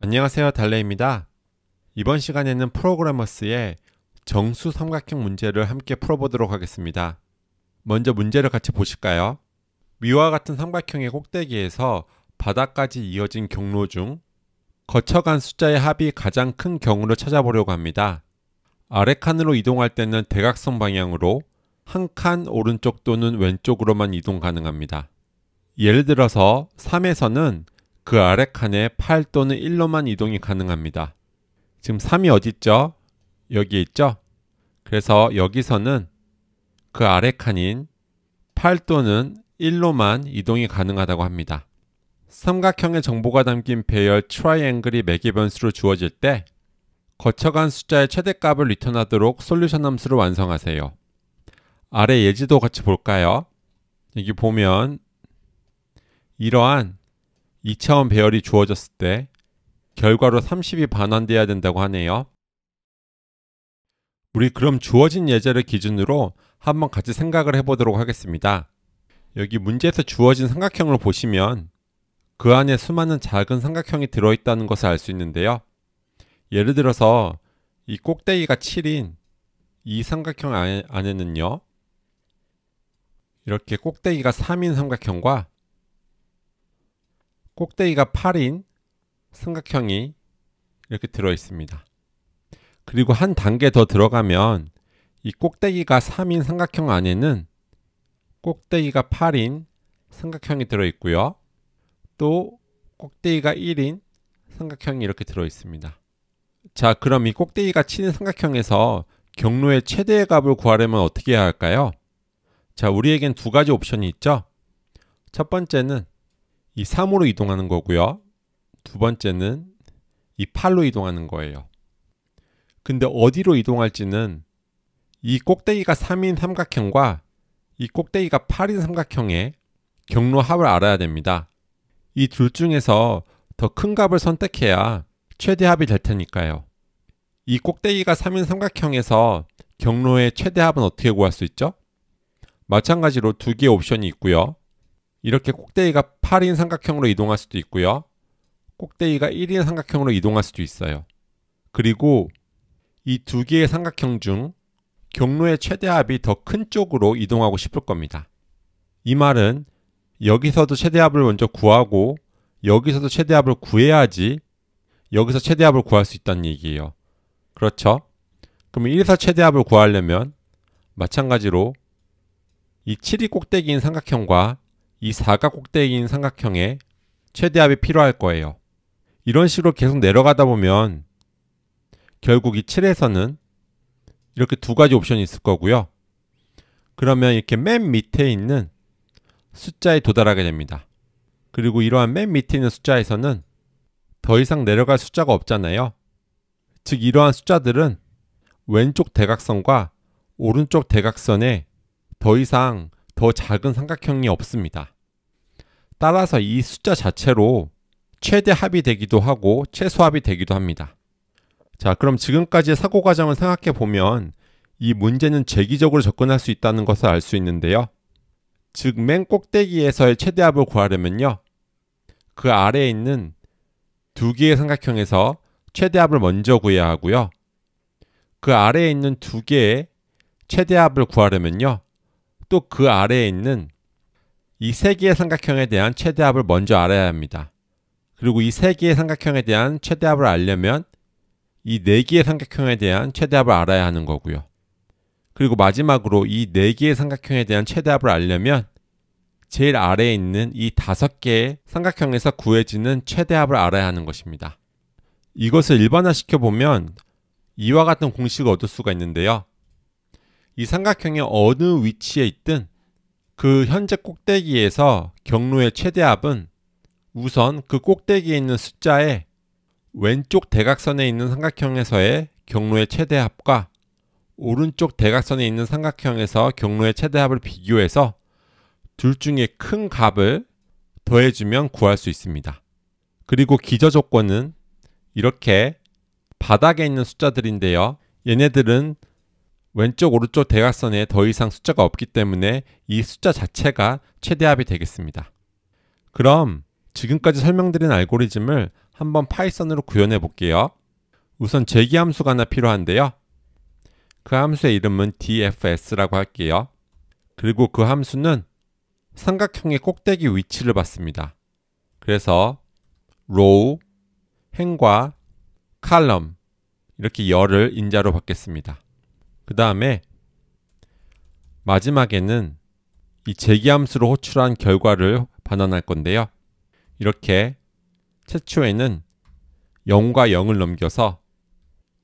안녕하세요, 달래입니다. 이번 시간에는 프로그래머스의 정수 삼각형 문제를 함께 풀어보도록 하겠습니다. 먼저 문제를 같이 보실까요? 위와 같은 삼각형의 꼭대기에서 바닥까지 이어진 경로 중 거쳐간 숫자의 합이 가장 큰 경우를 찾아보려고 합니다. 아래 칸으로 이동할 때는 대각선 방향으로 한 칸 오른쪽 또는 왼쪽으로만 이동 가능합니다. 예를 들어서 3에서는 그 아래 칸에 8 또는 1로만 이동이 가능합니다. 지금 3이 어디 있죠? 여기에 있죠? 그래서 여기서는 그 아래 칸인 8 또는 1로만 이동이 가능하다고 합니다. 삼각형의 정보가 담긴 배열 트라이앵글이 매개 변수로 주어질 때 거쳐간 숫자의 최대값을 리턴하도록 솔루션 함수를 완성하세요. 아래 예지도 같이 볼까요? 여기 보면 이러한 2차원 배열이 주어졌을 때 결과로 30이 반환되어야 된다고 하네요. 우리 그럼 주어진 예제를 기준으로 한번 같이 생각을 해보도록 하겠습니다. 여기 문제에서 주어진 삼각형을 보시면 그 안에 수많은 작은 삼각형이 들어있다는 것을 알 수 있는데요. 예를 들어서 이 꼭대기가 7인 이 삼각형 안에는요, 이렇게 꼭대기가 3인 삼각형과 꼭대기가 8인 삼각형이 이렇게 들어 있습니다. 그리고 한 단계 더 들어가면 이 꼭대기가 3인 삼각형 안에는 꼭대기가 8인 삼각형이 들어 있고요. 또 꼭대기가 1인 삼각형이 이렇게 들어 있습니다. 자, 그럼 이 꼭대기가 7인 삼각형에서 경로의 최대의 값을 구하려면 어떻게 해야 할까요? 자, 우리에겐 두 가지 옵션이 있죠. 첫 번째는 이 3으로 이동하는 거고요. 두 번째는 이 8로 이동하는 거예요. 근데 어디로 이동할지는 이 꼭대기가 3인 삼각형과 이 꼭대기가 8인 삼각형의 경로 합을 알아야 됩니다. 이 둘 중에서 더 큰 값을 선택해야 최대 합이 될 테니까요. 이 꼭대기가 3인 삼각형에서 경로의 최대 합은 어떻게 구할 수 있죠? 마찬가지로 두 개의 옵션이 있고요. 이렇게 꼭대기가 8인 삼각형으로 이동할 수도 있고요. 꼭대기가 1인 삼각형으로 이동할 수도 있어요. 그리고 이 두 개의 삼각형 중 경로의 최대합이 더 큰 쪽으로 이동하고 싶을 겁니다. 이 말은 여기서도 최대합을 먼저 구하고 여기서도 최대합을 구해야지 여기서 최대합을 구할 수 있다는 얘기예요. 그렇죠? 그럼 1에서 최대합을 구하려면 마찬가지로 이 7이 꼭대기인 삼각형과 이 4가 꼭대기인 삼각형의 최대합이 필요할 거예요. 이런 식으로 계속 내려가다 보면 결국 이 7에서는 이렇게 두 가지 옵션이 있을 거고요. 그러면 이렇게 맨 밑에 있는 숫자에 도달하게 됩니다. 그리고 이러한 맨 밑에 있는 숫자에서는 더 이상 내려갈 숫자가 없잖아요. 즉 이러한 숫자들은 왼쪽 대각선과 오른쪽 대각선에 더 이상 더 작은 삼각형이 없습니다. 따라서 이 숫자 자체로 최대 합이 되기도 하고 최소 합이 되기도 합니다. 자, 그럼 지금까지의 사고 과정을 생각해 보면 이 문제는 재기적으로 접근할 수 있다는 것을 알 수 있는데요. 즉 맨 꼭대기에서의 최대 합을 구하려면요, 그 아래에 있는 두 개의 삼각형에서 최대 합을 먼저 구해야 하고요. 그 아래에 있는 두 개의 최대 합을 구하려면요, 또 그 아래에 있는 이 세 개의 삼각형에 대한 최대합을 먼저 알아야 합니다. 그리고 이 세 개의 삼각형에 대한 최대합을 알려면 이 네 개의 삼각형에 대한 최대합을 알아야 하는 거고요. 그리고 마지막으로 이 네 개의 삼각형에 대한 최대합을 알려면 제일 아래에 있는 이 5개의 삼각형에서 구해지는 최대합을 알아야 하는 것입니다. 이것을 일반화시켜 보면 이와 같은 공식을 얻을 수가 있는데요. 이 삼각형의 어느 위치에 있든 그 현재 꼭대기에서 경로의 최대합은 우선 그 꼭대기에 있는 숫자의 왼쪽 대각선에 있는 삼각형에서의 경로의 최대합과 오른쪽 대각선에 있는 삼각형에서 경로의 최대합을 비교해서 둘 중에 큰 값을 더해주면 구할 수 있습니다. 그리고 기저조건은 이렇게 바닥에 있는 숫자들인데요. 얘네들은 왼쪽 오른쪽 대각선에 더 이상 숫자가 없기 때문에 이 숫자 자체가 최대합이 되겠습니다. 그럼 지금까지 설명드린 알고리즘을 한번 파이썬으로 구현해 볼게요. 우선 제기함수가 하나 필요한데요. 그 함수의 이름은 dfs라고 할게요. 그리고 그 함수는 삼각형의 꼭대기 위치를 받습니다. 그래서 row, 행과 column 이렇게 열을 인자로 받겠습니다. 그 다음에 마지막에는 이 제기함수로 호출한 결과를 반환할 건데요. 이렇게 최초에는 0과 0을 넘겨서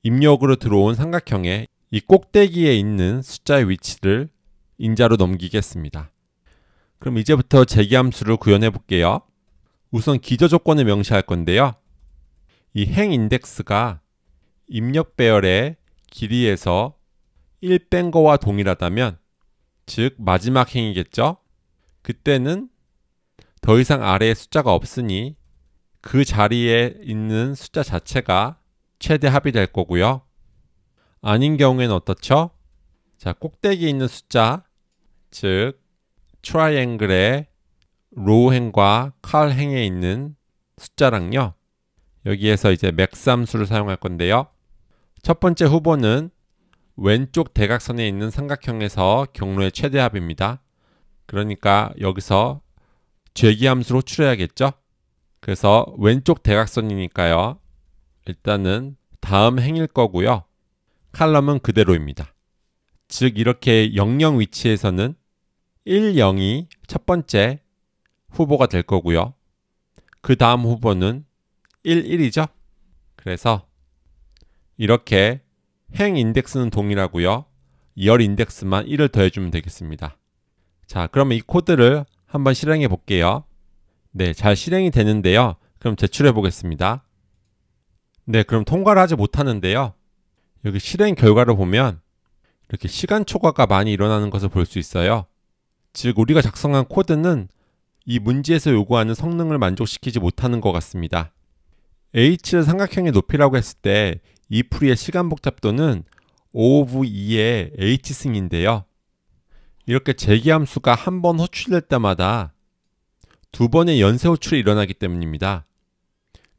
입력으로 들어온 삼각형의 이 꼭대기에 있는 숫자의 위치를 인자로 넘기겠습니다. 그럼 이제부터 제기함수를 구현해 볼게요. 우선 기저조건을 명시할 건데요. 이 행 인덱스가 입력 배열의 길이에서 1 뺀 거와 동일하다면, 즉 마지막 행이겠죠? 그때는 더 이상 아래에 숫자가 없으니 그 자리에 있는 숫자 자체가 최대 합이 될 거고요. 아닌 경우에는 어떻죠? 자, 꼭대기에 있는 숫자, 즉 트라이앵글의 로우 행과 컬 행에 있는 숫자랑요. 여기에서 이제 맥스 함수를 사용할 건데요. 첫 번째 후보는 왼쪽 대각선에 있는 삼각형에서 경로의 최대합입니다. 그러니까 여기서 제기함수로 호출해야겠죠? 그래서 왼쪽 대각선이니까요. 일단은 다음 행일 거고요. 칼럼은 그대로입니다. 즉 이렇게 00 위치에서는 1, 0이 첫 번째 후보가 될 거고요. 그 다음 후보는 1, 1이죠. 그래서 이렇게 행 인덱스는 동일하고요. 열 인덱스만 1을 더해주면 되겠습니다. 자, 그러면 이 코드를 한번 실행해 볼게요. 네, 잘 실행이 되는데요. 그럼 제출해 보겠습니다. 네, 그럼 통과를 하지 못하는데요. 여기 실행 결과를 보면 이렇게 시간 초과가 많이 일어나는 것을 볼 수 있어요. 즉 우리가 작성한 코드는 이 문제에서 요구하는 성능을 만족시키지 못하는 것 같습니다. h를 삼각형의 높이라고 했을 때 이 풀이의 시간 복잡도는 O of 2의 h승인데요. 이렇게 제기함수가 한 번 호출될 때마다 두 번의 연쇄 호출이 일어나기 때문입니다.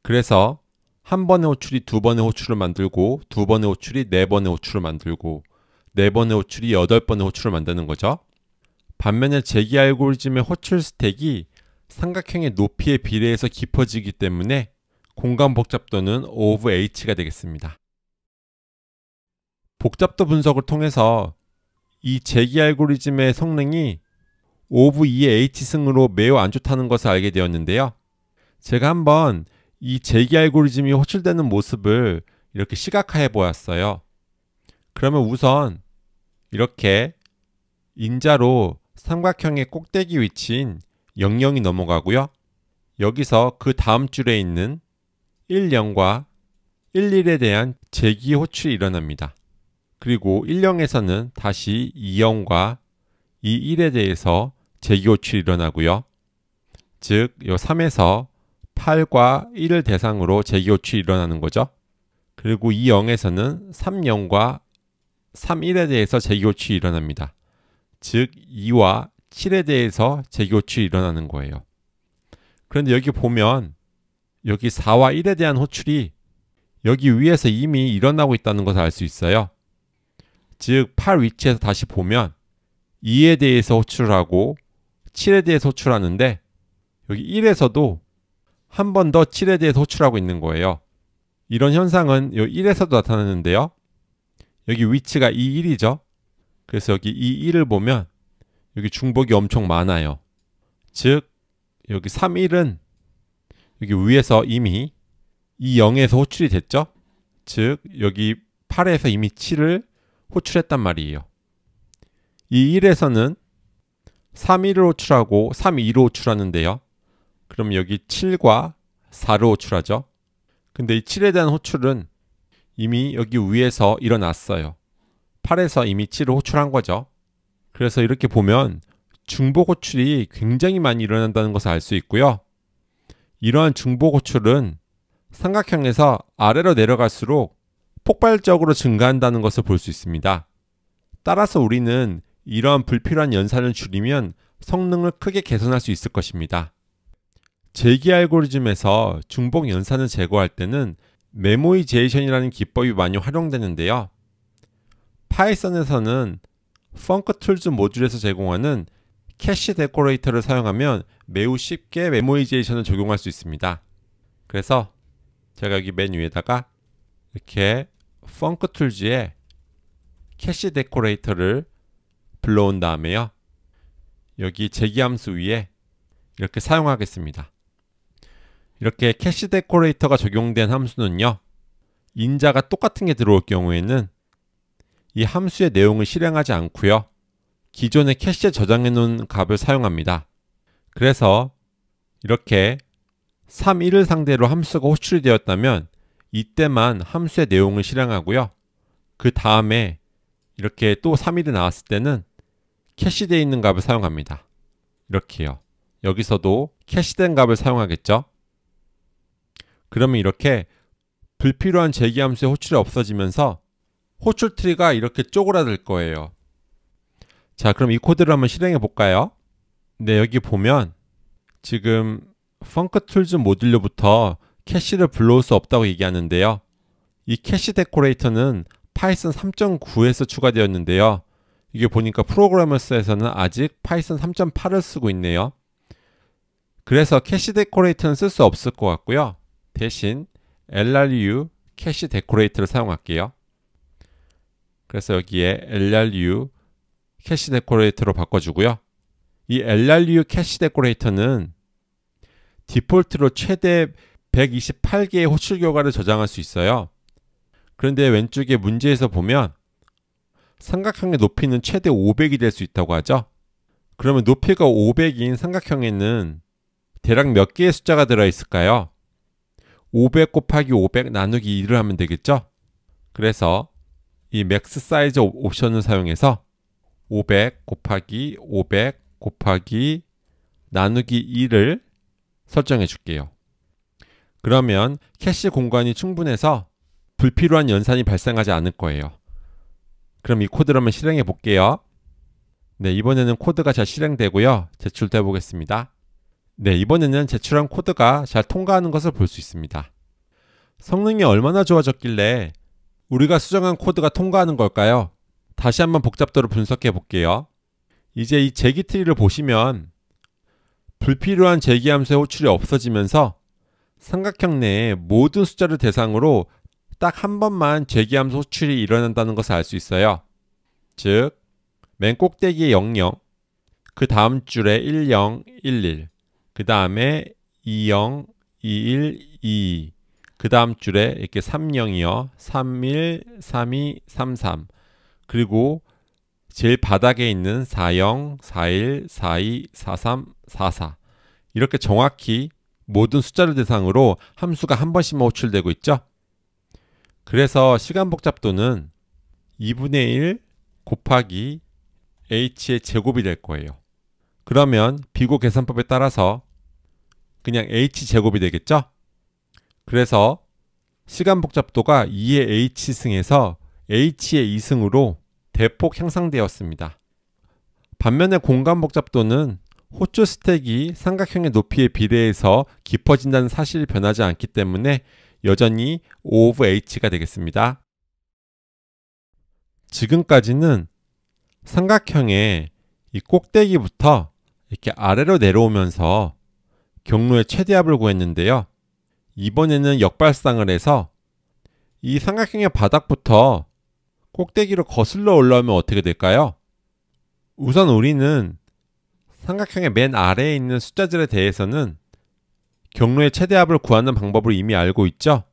그래서 한 번의 호출이 두 번의 호출을 만들고, 두 번의 호출이 네 번의 호출을 만들고, 네 번의 호출이 8번의 호출을 만드는 거죠. 반면에 제기 알고리즘의 호출 스택이 삼각형의 높이에 비례해서 깊어지기 때문에 공간 복잡도는 O of h가 되겠습니다. 복잡도 분석을 통해서 이 제기 알고리즘의 성능이 O of 2의 h승으로 매우 안 좋다는 것을 알게 되었는데요. 제가 한번 이 제기 알고리즘이 호출되는 모습을 이렇게 시각화해 보았어요. 그러면 우선 이렇게 인자로 삼각형의 꼭대기 위치인 00이 넘어가고요. 여기서 그 다음 줄에 있는 10과 11에 대한 제기 호출이 일어납니다. 그리고 10에서는 다시 20과 21에 대해서 제기 호출이 일어나고요. 즉, 이 3에서 8과 1을 대상으로 제기 호출이 일어나는 거죠. 그리고 20에서는 30과 31에 대해서 제기 호출이 일어납니다. 즉 2와 7에 대해서 제기 호출이 일어나는 거예요. 그런데 여기 보면 여기 4와 1에 대한 호출이 여기 위에서 이미 일어나고 있다는 것을 알 수 있어요. 즉 8 위치에서 다시 보면 2에 대해서 호출을 하고 7에 대해서 호출하는데 여기 1에서도 한 번 더 7에 대해서 호출하고 있는 거예요. 이런 현상은 여기 1에서도 나타나는데요. 여기 위치가 2, 1이죠. 그래서 여기 이 1을 보면 여기 중복이 엄청 많아요. 즉 여기 3, 1은 여기 위에서 이미 이 0에서 호출이 됐죠. 즉 여기 8에서 이미 7을 호출했단 말이에요. 이 1에서는 3, 1을 호출하고 3, 2로 호출하는데요. 그럼 여기 7과 4로 호출하죠. 근데 이 7에 대한 호출은 이미 여기 위에서 일어났어요. 8에서 이미 7을 호출한 거죠. 그래서 이렇게 보면 중복 호출이 굉장히 많이 일어난다는 것을 알 수 있고요. 이러한 중복 호출은 삼각형에서 아래로 내려갈수록 폭발적으로 증가한다는 것을 볼 수 있습니다. 따라서 우리는 이러한 불필요한 연산을 줄이면 성능을 크게 개선할 수 있을 것입니다. 제기 알고리즘에서 중복 연산을 제거할 때는 메모이제이션이라는 기법이 많이 활용되는데요. 파이썬에서는 펑크툴즈 모듈에서 제공하는 캐시 데코레이터를 사용하면 매우 쉽게 메모이제이션을 적용할 수 있습니다. 그래서 제가 여기 맨 위에다가 이렇게 펑크툴즈에 캐시 데코레이터를 불러온 다음에요. 여기 제기함수 위에 이렇게 사용하겠습니다. 이렇게 캐시 데코레이터가 적용된 함수는요, 인자가 똑같은 게 들어올 경우에는 이 함수의 내용을 실행하지 않고요, 기존의 캐시에 저장해 놓은 값을 사용합니다. 그래서 이렇게 3, 1을 상대로 함수가 호출이 되었다면 이때만 함수의 내용을 실행하고요, 그 다음에 이렇게 또 3, 1이 나왔을 때는 캐시되어 있는 값을 사용합니다. 이렇게요. 여기서도 캐시된 값을 사용하겠죠. 그러면 이렇게 불필요한 제기함수의 호출이 없어지면서 호출 트리가 이렇게 쪼그라들 거예요. 자, 그럼 이 코드를 한번 실행해 볼까요? 네, 여기 보면 지금 펑크툴즈 모듈로부터 캐시를 불러올 수 없다고 얘기하는데요. 이 캐시 데코레이터는 파이썬 3.9에서 추가되었는데요. 이게 보니까 프로그래머스에서는 아직 파이썬 3.8을 쓰고 있네요. 그래서 캐시 데코레이터는 쓸 수 없을 것 같고요. 대신 LRU 캐시 데코레이터를 사용할게요. 그래서 여기에 LRU 캐시 데코레이터로 바꿔주고요. 이 LRU 캐시 데코레이터는 디폴트로 최대 128개의 호출 결과를 저장할 수 있어요. 그런데 왼쪽에 문제에서 보면 삼각형의 높이는 최대 500이 될 수 있다고 하죠. 그러면 높이가 500인 삼각형에는 대략 몇 개의 숫자가 들어있을까요? 500 곱하기 500 나누기 2를 하면 되겠죠? 그래서 이 맥스 사이즈 옵션을 사용해서 500 곱하기 500 곱하기 나누기 2를 설정해 줄게요. 그러면 캐시 공간이 충분해서 불필요한 연산이 발생하지 않을 거예요. 그럼 이 코드를 한번 실행해 볼게요. 네, 이번에는 코드가 잘 실행되고요. 제출돼 보겠습니다. 네, 이번에는 제출한 코드가 잘 통과하는 것을 볼 수 있습니다. 성능이 얼마나 좋아졌길래 우리가 수정한 코드가 통과하는 걸까요? 다시 한번 복잡도를 분석해 볼게요. 이제 이 제기 트리를 보시면 불필요한 제기함수의 호출이 없어지면서 삼각형 내에 모든 숫자를 대상으로 딱 한 번만 제기함수 호출이 일어난다는 것을 알 수 있어요. 즉, 맨 꼭대기에 00, 그 다음 줄에 10, 11, 그 다음에 20, 21, 22, 그 다음 줄에 이렇게 30이요. 31, 32, 33, 그리고 제일 바닥에 있는 40, 41, 42, 43, 44 이렇게 정확히 모든 숫자를 대상으로 함수가 한 번씩만 호출되고 있죠. 그래서 시간 복잡도는 2분의 1 곱하기 h의 제곱이 될 거예요. 그러면 비고 계산법에 따라서 그냥 h제곱이 되겠죠? 그래서 시간 복잡도가 2의 h승에서 h의 2승으로 대폭 향상되었습니다. 반면에 공간 복잡도는 호출 스택이 삼각형의 높이에 비례해서 깊어진다는 사실이 변하지 않기 때문에 여전히 O of H가 되겠습니다. 지금까지는 삼각형의 이 꼭대기부터 이렇게 아래로 내려오면서 경로의 최대합을 구했는데요. 이번에는 역발상을 해서 이 삼각형의 바닥부터 꼭대기로 거슬러 올라오면 어떻게 될까요? 우선 우리는 삼각형의 맨 아래에 있는 숫자들에 대해서는 경로의 최대합을 구하는 방법을 이미 알고 있죠?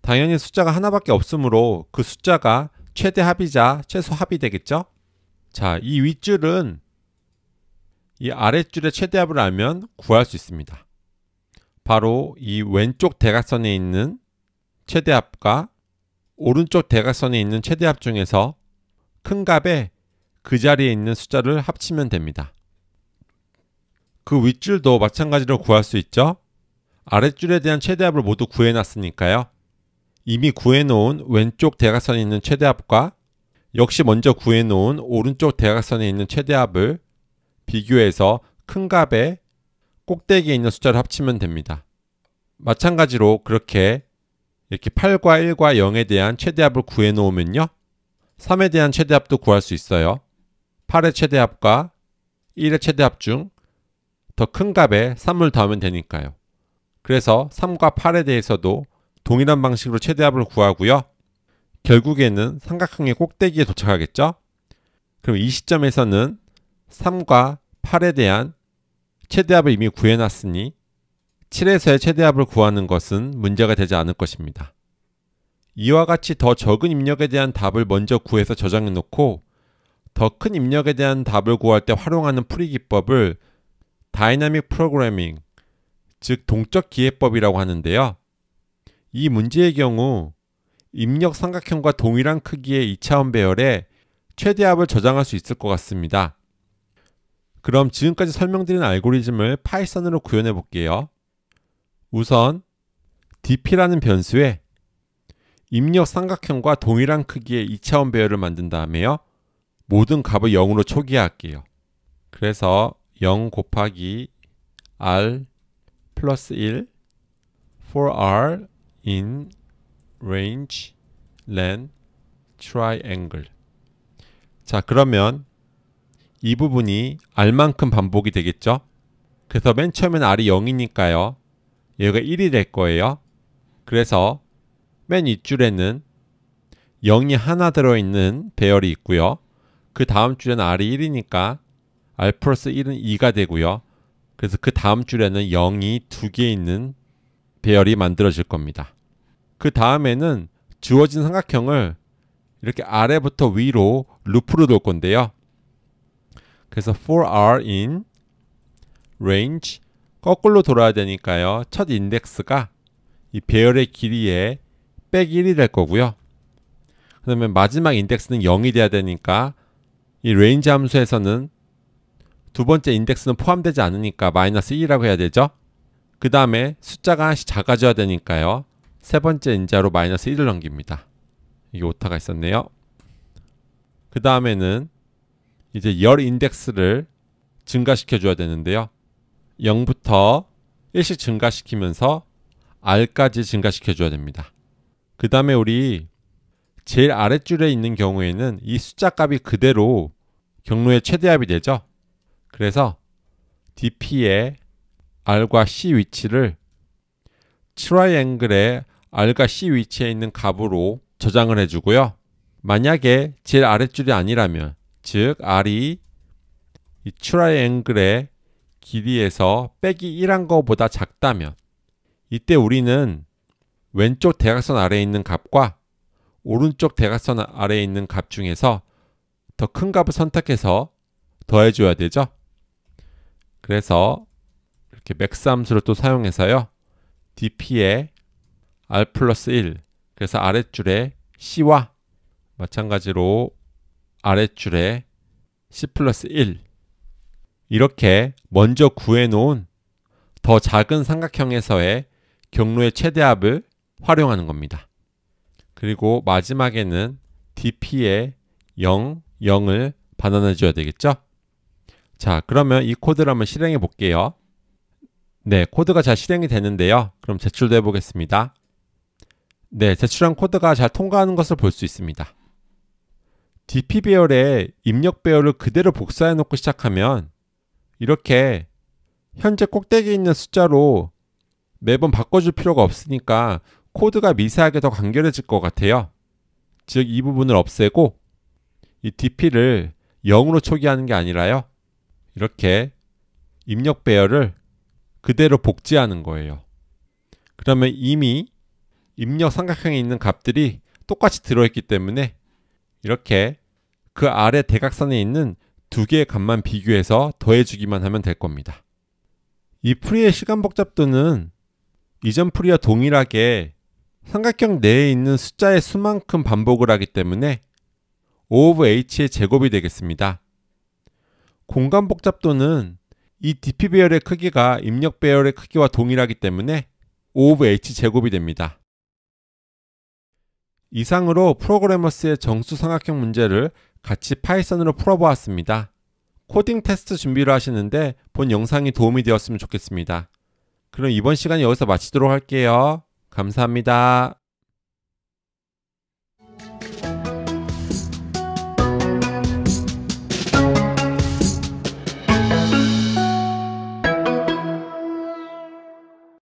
당연히 숫자가 하나밖에 없으므로 그 숫자가 최대합이자 최소합이 되겠죠? 자, 이 윗줄은 이 아랫줄의 최대합을 알면 구할 수 있습니다. 바로 이 왼쪽 대각선에 있는 최대합과 오른쪽 대각선에 있는 최대합 중에서 큰 값에 그 자리에 있는 숫자를 합치면 됩니다. 그 윗줄도 마찬가지로 구할 수 있죠? 아랫줄에 대한 최대합을 모두 구해놨으니까요. 이미 구해놓은 왼쪽 대각선에 있는 최대합과 역시 먼저 구해놓은 오른쪽 대각선에 있는 최대합을 비교해서 큰 값의 꼭대기에 있는 숫자를 합치면 됩니다. 마찬가지로 그렇게 이렇게 8과 1과 0에 대한 최대합을 구해놓으면요, 3에 대한 최대합도 구할 수 있어요. 8의 최대합과 1의 최대합 중 더 큰 값에 3을 더하면 되니까요. 그래서 3과 8에 대해서도 동일한 방식으로 최대합을 구하고요. 결국에는 삼각형의 꼭대기에 도착하겠죠? 그럼 이 시점에서는 3과 8에 대한 최대합을 이미 구해놨으니 7에서의 최대합을 구하는 것은 문제가 되지 않을 것입니다. 이와 같이 더 적은 입력에 대한 답을 먼저 구해서 저장해 놓고 더 큰 입력에 대한 답을 구할 때 활용하는 풀이 기법을 다이나믹 프로그래밍, 즉 동적 기해법이라고 하는데요. 이 문제의 경우 입력 삼각형과 동일한 크기의 2차원 배열에 최대합을 저장할 수 있을 것 같습니다. 그럼 지금까지 설명드린 알고리즘을 파이썬으로 구현해 볼게요. 우선 dp라는 변수에 입력 삼각형과 동일한 크기의 2차원 배열을 만든 다음에요, 모든 값을 0으로 초기화할게요. 그래서 0 곱하기 r 플러스 1 for r in range len triangle. 자, 그러면 이 부분이 r만큼 반복이 되겠죠? 그래서 맨 처음엔 r이 0이니까요. 얘가 1이 될 거예요. 그래서 맨 윗줄에는 0이 하나 들어있는 배열이 있고요. 그 다음 줄에는 r이 1이니까 r 플러스 1은 2가 되고요. 그래서 그 다음 줄에는 0이 2개 있는 배열이 만들어질 겁니다. 그 다음에는 주어진 삼각형을 이렇게 아래부터 위로 루프로 돌 건데요. 그래서 for r in range, 거꾸로 돌아야 되니까요, 첫 인덱스가 이 배열의 길이에 빼기 1이 될 거고요. 그 다음에 마지막 인덱스는 0이 돼야 되니까 이 range 함수에서는 두 번째 인덱스는 포함되지 않으니까 마이너스 1이라고 해야 되죠. 그 다음에 숫자가 하나씩 작아져야 되니까요, 세 번째 인자로 마이너스 1을 넘깁니다. 이게 오타가 있었네요. 그 다음에는 이제 열 인덱스를 증가시켜 줘야 되는데요, 0부터 1씩 증가시키면서 r까지 증가시켜 줘야 됩니다. 그 다음에 우리 제일 아랫줄에 있는 경우에는 이 숫자 값이 그대로 경로의 최대합이 되죠. 그래서 dp의 r과 c 위치를 트라이앵글의 r과 c 위치에 있는 값으로 저장을 해주고요. 만약에 제일 아랫줄이 아니라면, 즉 r이 이 트라이앵글의 길이에서 빼기 1한 거보다 작다면, 이때 우리는 왼쪽 대각선 아래에 있는 값과 오른쪽 대각선 아래에 있는 값 중에서 더 큰 값을 선택해서 더해줘야 되죠. 그래서 이렇게 맥스 함수를 또 사용해서요, dp의 r 플러스 1, 그래서 아랫줄에 c와 마찬가지로 아랫줄에 c 플러스 1, 이렇게 먼저 구해놓은 더 작은 삼각형에서의 경로의 최대합을 활용하는 겁니다. 그리고 마지막에는 dp의 0, 0을 반환해 줘야 되겠죠? 자, 그러면 이 코드를 한번 실행해 볼게요. 네, 코드가 잘 실행이 되는데요. 그럼 제출도 해보겠습니다. 네, 제출한 코드가 잘 통과하는 것을 볼 수 있습니다. dp 배열에 입력 배열을 그대로 복사해 놓고 시작하면 이렇게 현재 꼭대기에 있는 숫자로 매번 바꿔줄 필요가 없으니까 코드가 미세하게 더 간결해질 것 같아요. 즉, 이 부분을 없애고 이 dp를 0으로 초기하는 게 아니라요, 이렇게 입력 배열을 그대로 복제하는 거예요. 그러면 이미 입력 삼각형에 있는 값들이 똑같이 들어있기 때문에 이렇게 그 아래 대각선에 있는 두 개의 값만 비교해서 더해주기만 하면 될 겁니다. 이 풀이의 시간 복잡도는 이전 풀이와 동일하게 삼각형 내에 있는 숫자의 수만큼 반복을 하기 때문에 O of H의 제곱이 되겠습니다. 공간 복잡도는 이 dp 배열의 크기가 입력 배열의 크기와 동일하기 때문에 O of H 제곱이 됩니다. 이상으로 프로그래머스의 정수 삼각형 문제를 같이 파이썬으로 풀어보았습니다. 코딩 테스트 준비를 하시는데 본 영상이 도움이 되었으면 좋겠습니다. 그럼 이번 시간 여기서 마치도록 할게요. 감사합니다.